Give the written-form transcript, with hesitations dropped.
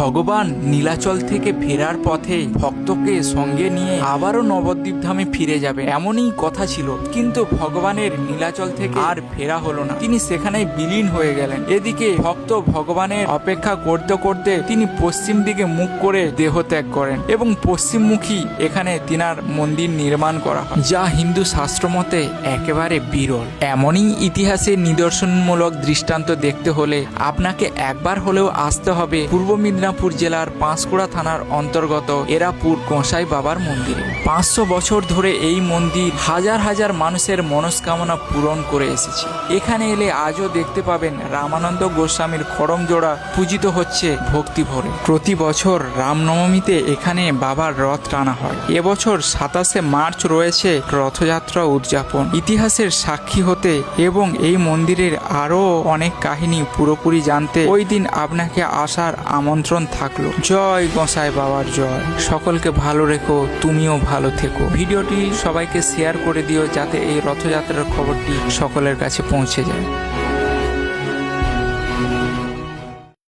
ভগবান নীলাচল থেকে ফেরার পথে ভক্তকে সঙ্গে নিয়ে আবারও নবদ্বীপ ধামে ফিরে যাবে এমনই কথা ছিল, কিন্তু ভগবানের নীলাচল থেকে আর ফেরা হলো না। তিনি সেখানে বিলীন হয়ে গেলেন। এদিকে ভক্ত ভগবানের অপেক্ষা করতে করতে তিনি পশ্চিম দিকে মুখ করে দেহ ত্যাগ করেন এবং পশ্চিমমুখী এখানে তিনার মন্দির নির্মাণ করা হয়, যা হিন্দু শাস্ত্র মতে একেবারে বিরল। এমনই ইতিহাসের নিদর্শনমূলক দৃষ্টান্ত দেখতে হলে আপনাকে একবার হলেও আসতে হবে পূর্ব মেদিনীপুর জেলার পাঁশকুড়া থানার অন্তর্গত এরাপুর গোসাই বাবার মন্দিরে। 500 বছর ধরে এই মন্দির হাজার হাজার মানুষের মনস্কামনা পূরণ করে এসেছে। এখানে এলে আজও দেখতে পাবেন রামানন্দ গোস্বামীর খড়মজোড়া পূজিত হচ্ছে ভক্তি ভরে। প্রতি বছর রামনবমীতে এখানে বাবার রথ টানা হয়। এবছর 27শে মার্চ রয়েছে রথযাত্রা উদযাপন। ইতিহাসের সাক্ষী হতে এবং এই মন্দিরের আরও অনেক কাহিনী পুরোপুরি জানতে ওই দিন আপনাকে আসার আমন্ত্রণ থাকলো। জয় গোসাই বাবার জয়। সকলকে ভালো রেখো, তুমিও ভালো থেকো। ভিডিওটি সবাইকে শেয়ার করে দিও যাতে এই রথযাত্রার খবরটি সকলের কাছে পৌঁছে যায়।